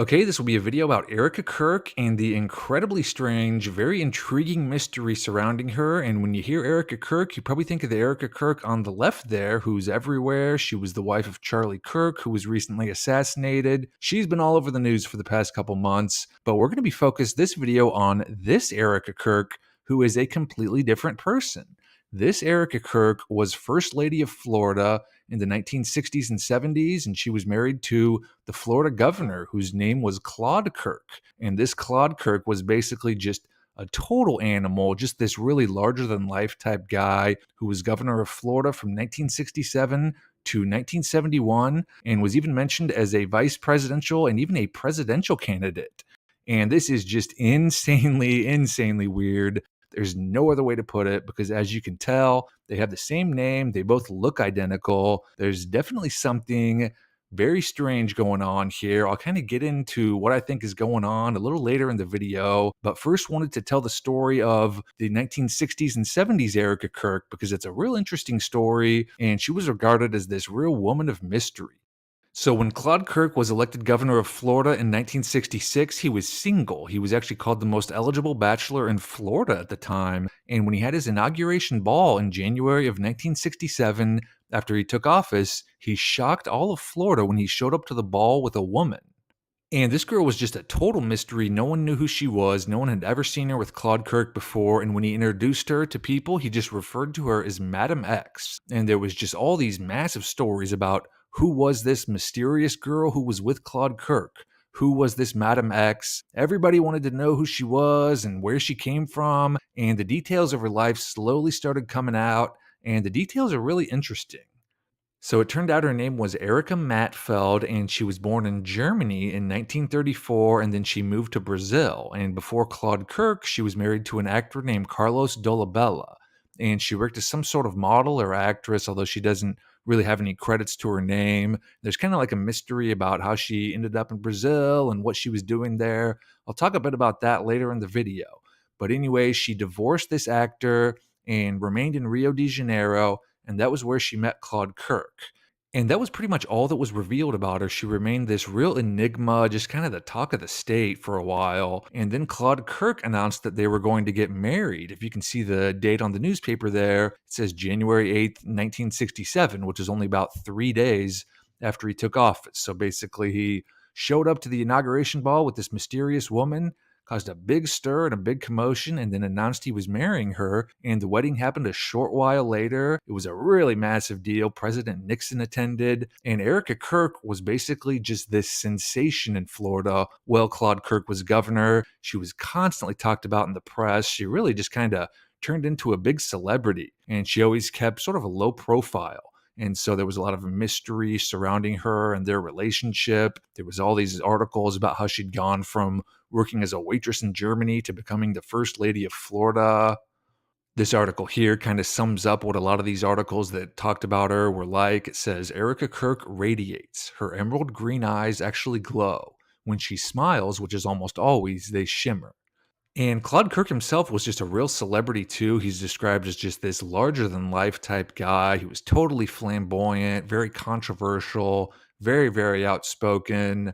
Okay, this will be a video about Erika Kirk and the incredibly strange, very intriguing mystery surrounding her. And when you hear Erika Kirk, you probably think of the Erika Kirk on the left there, who's everywhere. She was the wife of Charlie Kirk, who was recently assassinated. She's been all over the news for the past couple months, but we're going to be focused this video on this Erika Kirk, who is a completely different person. This Erika Kirk was First Lady of Florida in the 1960s and 70s, and she was married to the Florida governor, whose name was Claude Kirk. And this Claude Kirk was basically just a total animal, just this really larger than life type guy who was governor of Florida from 1967 to 1971 and was even mentioned as a vice presidential and even a presidential candidate. And this is just insanely weird. There's no other way to put it because, as you can tell, they have the same name. They both look identical. There's definitely something very strange going on here. I'll kind of get into what I think is going on a little later in the video, but first wanted to tell the story of the 1960s and 70s Erika Kirk because it's a real interesting story, and she was regarded as this real woman of mystery. So when Claude Kirk was elected governor of Florida in 1966, he was single. He was actually called the most eligible bachelor in Florida at the time. And when he had his inauguration ball in January of 1967, after he took office, he shocked all of Florida when he showed up to the ball with a woman. And this girl was just a total mystery. No one knew who she was. No one had ever seen her with Claude Kirk before. And when he introduced her to people, he just referred to her as Madam X. And there was just all these massive stories about who was this mysterious girl who was with Claude Kirk? Who was this Madam X? Everybody wanted to know who she was and where she came from. And the details of her life slowly started coming out. And the details are really interesting. So it turned out her name was Erika Matfeld, and she was born in Germany in 1934, and then she moved to Brazil. And before Claude Kirk, she was married to an actor named Carlos Dolabella. And she worked as some sort of model or actress, although she doesn't really have any credits to her name. There's kind of like a mystery about how she ended up in Brazil and what she was doing there. I'll talk a bit about that later in the video. But anyway, she divorced this actor and remained in Rio de Janeiro, and that was where she met Claude Kirk. And that was pretty much all that was revealed about her. She remained this real enigma, just kind of the talk of the state for a while. And then Claude Kirk announced that they were going to get married. If you can see the date on the newspaper there, it says January 8th, 1967, which is only about 3 days after he took office. So basically, he showed up to the inauguration ball with this mysterious woman, caused a big stir and a big commotion, and then announced he was marrying her. And the wedding happened a short while later. It was a really massive deal. President Nixon attended, and Erika Kirk was basically just this sensation in Florida while Claude Kirk was governor. She was constantly talked about in the press. She really just kind of turned into a big celebrity, and she always kept sort of a low profile. And so there was a lot of mystery surrounding her and their relationship. There was all these articles about how she'd gone from working as a waitress in Germany to becoming the First Lady of Florida. This article here kind of sums up what a lot of these articles that talked about her were like. It says, Erika Kirk radiates. Her emerald green eyes actually glow. When she smiles, which is almost always, they shimmer. And Claude Kirk himself was just a real celebrity too. He's described as just this larger than life type guy. He was totally flamboyant, very controversial, very outspoken.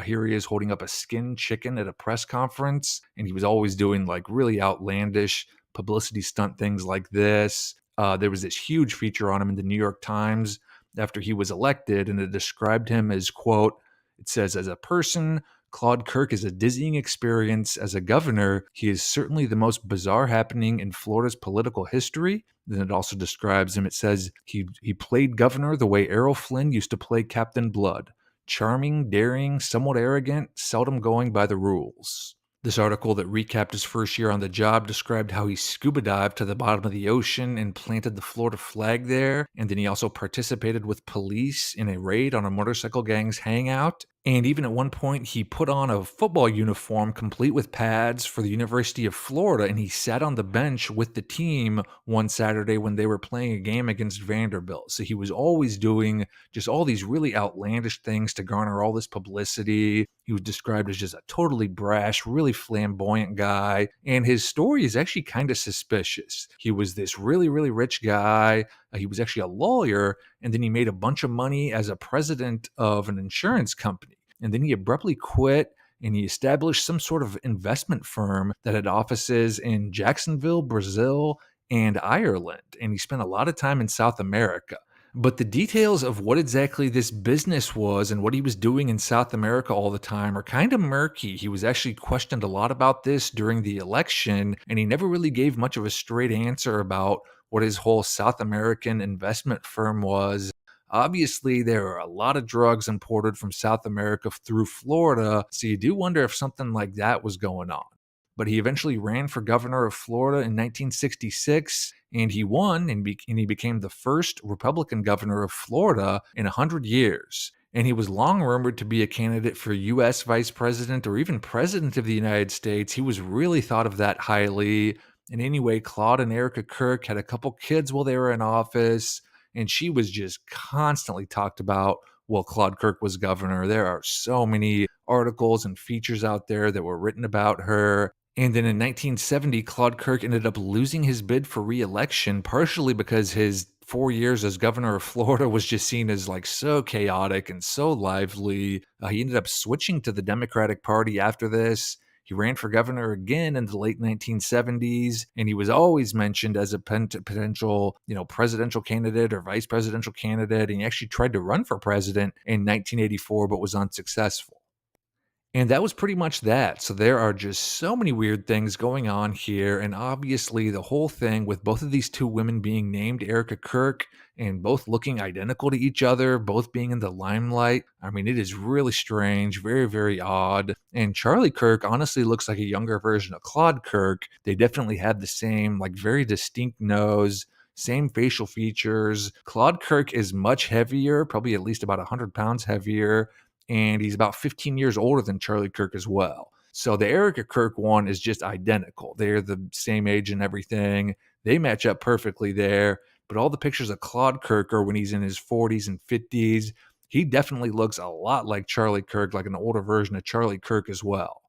Here he is holding up a skinned chicken at a press conference, and he was always doing like really outlandish publicity stunt things like this. There was this huge feature on him in the New York Times after he was elected, and it described him as, quote, it says, as a person, Claude Kirk is a dizzying experience. As a governor, he is certainly the most bizarre happening in Florida's political history. Then it also describes him. It says he played governor the way Errol Flynn used to play Captain Blood. Charming, daring, somewhat arrogant, seldom going by the rules. This article that recapped his first year on the job described how he scuba dived to the bottom of the ocean and planted the Florida flag there. And then he also participated with police in a raid on a motorcycle gang's hangout. And even at one point, he put on a football uniform complete with pads for the University of Florida, and he sat on the bench with the team one Saturday when they were playing a game against Vanderbilt. So he was always doing just all these really outlandish things to garner all this publicity. He was described as just a totally brash, really flamboyant guy, and his story is actually kind of suspicious. He was this really rich guy. He was actually a lawyer, and then he made a bunch of money as a president of an insurance company. and then he abruptly quit and he established some sort of investment firm that had offices in Jacksonville, Brazil, and Ireland. And he spent a lot of time in South America. But the details of what exactly this business was and what he was doing in South America all the time are kind of murky. He was actually questioned a lot about this during the election, and he never really gave much of a straight answer about what his whole South American investment firm was. Obviously, there are a lot of drugs imported from South America through Florida, so you do wonder if something like that was going on. But he eventually ran for governor of Florida in 1966, and he won, and he became the first Republican governor of Florida in 100 years. And he was long rumored to be a candidate for U.S. vice president or even president of the United States. He was really thought of that highly. And anyway, Claude and Erika Kirk had a couple kids while they were in office, and she was just constantly talked about while Claude Kirk was governor. There are so many articles and features out there that were written about her. And then in 1970, Claude Kirk ended up losing his bid for re-election, partially because his 4 years as governor of Florida was just seen as like so chaotic and so lively. He ended up switching to the Democratic Party after this. He ran for governor again in the late 1970s, and he was always mentioned as a potential, presidential candidate or vice presidential candidate. And he actually tried to run for president in 1984, but was unsuccessful. And that was pretty much that. So there are just so many weird things going on here. And obviously, the whole thing with both of these two women being named Erika Kirk and both looking identical to each other, both being in the limelight. I mean, it is really strange, very, very odd. And Charlie Kirk honestly looks like a younger version of Claude Kirk. They definitely had the same, like, very distinct nose. Same facial features. Claude Kirk is much heavier, probably at least about 100 pounds heavier, and he's about 15 years older than Charlie Kirk as well. So the Erika Kirk one is just identical. They're the same age and everything. They match up perfectly there. But all the pictures of Claude Kirk are when he's in his 40s and 50s. He definitely looks a lot like Charlie Kirk, like an older version of Charlie Kirk as well.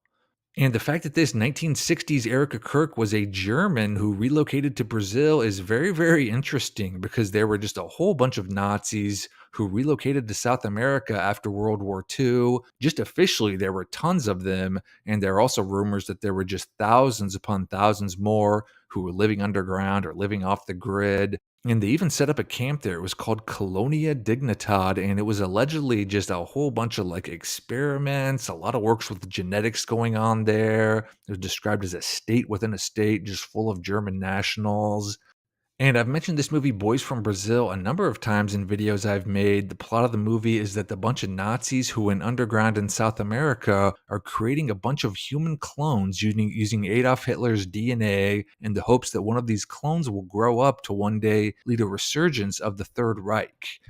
And the fact that this 1960s Erika Kirk was a German who relocated to Brazil is very, very interesting because there were just a whole bunch of Nazis who relocated to South America after World War II. Just officially, there were tons of them. And there are also rumors that there were just thousands upon thousands more who were living underground or living off the grid. And they even set up a camp there. It was called Colonia Dignidad, and it was allegedly just a whole bunch of like experiments, a lot of works with genetics going on there. It was described as a state within a state, just full of German nationals. And I've mentioned this movie, Boys from Brazil, a number of times in videos I've made. The plot of the movie is that the bunch of Nazis who went underground in South America are creating a bunch of human clones using Adolf Hitler's DNA in the hopes that one of these clones will grow up to one day lead a resurgence of the Third Reich.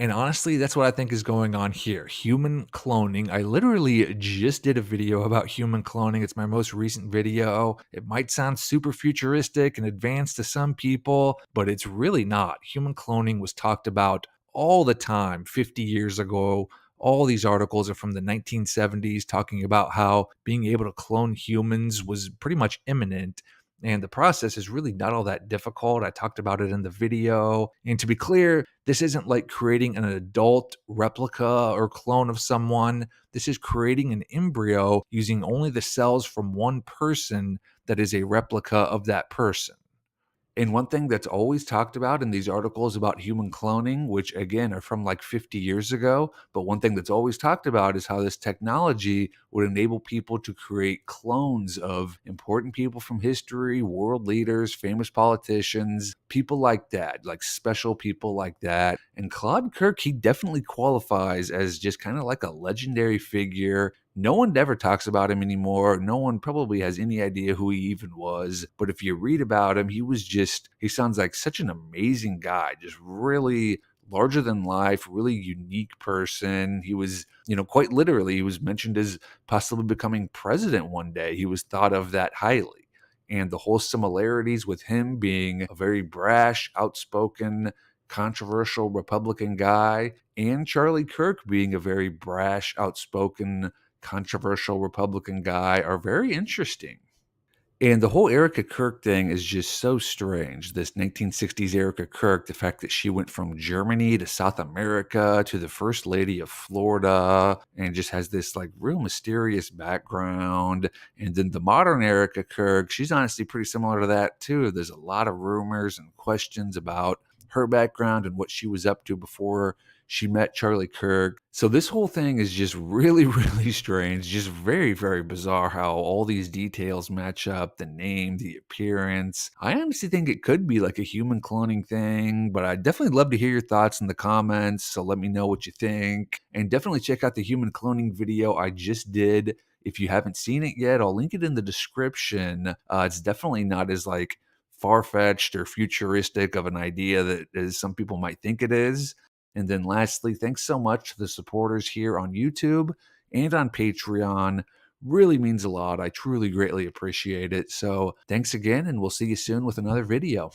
And honestly, that's what I think is going on here. Human cloning. I literally just did a video about human cloning. It's my most recent video. It might sound super futuristic and advanced to some people, but it's really not. Human cloning was talked about all the time 50 years ago. All these articles are from the 1970s talking about how being able to clone humans was pretty much imminent. And the process is really not all that difficult. I talked about it in the video. And to be clear, this isn't like creating an adult replica or clone of someone. This is creating an embryo using only the cells from one person that is a replica of that person. And one thing that's always talked about in these articles about human cloning, which again are from like 50 years ago, but one thing that's always talked about is how this technology would enable people to create clones of important people from history, world leaders, famous politicians, people like that, like special people like that. And Claude Kirk, he definitely qualifies as just kind of like a legendary figure. No one ever talks about him anymore. No one probably has any idea who he even was. But if you read about him, he sounds like such an amazing guy, just really larger than life, really unique person. He was, quite literally, he was mentioned as possibly becoming president one day. He was thought of that highly. And the whole similarities with him being a very brash, outspoken, controversial Republican guy, and Charlie Kirk being a very brash, outspoken, controversial Republican guy are very interesting. And the whole Erika Kirk thing is just so strange. This 1960s Erika Kirk, the fact that she went from Germany to South America to the First Lady of Florida and just has this like real mysterious background. And then the modern Erika Kirk, she's honestly pretty similar to that too. There's a lot of rumors and questions about her background and what she was up to before she met Charlie Kirk. So this whole thing is just really, really strange, just very, very bizarre how all these details match up, the name, the appearance. I honestly think it could be like a human cloning thing, but I'd definitely love to hear your thoughts in the comments. So let me know what you think. And definitely check out the human cloning video I just did. If you haven't seen it yet, I'll link it in the description. It's definitely not as like far-fetched or futuristic of an idea that as some people might think it is. And then lastly, thanks so much to the supporters here on YouTube and on Patreon. Really means a lot. I truly greatly appreciate it. So thanks again, and we'll see you soon with another video.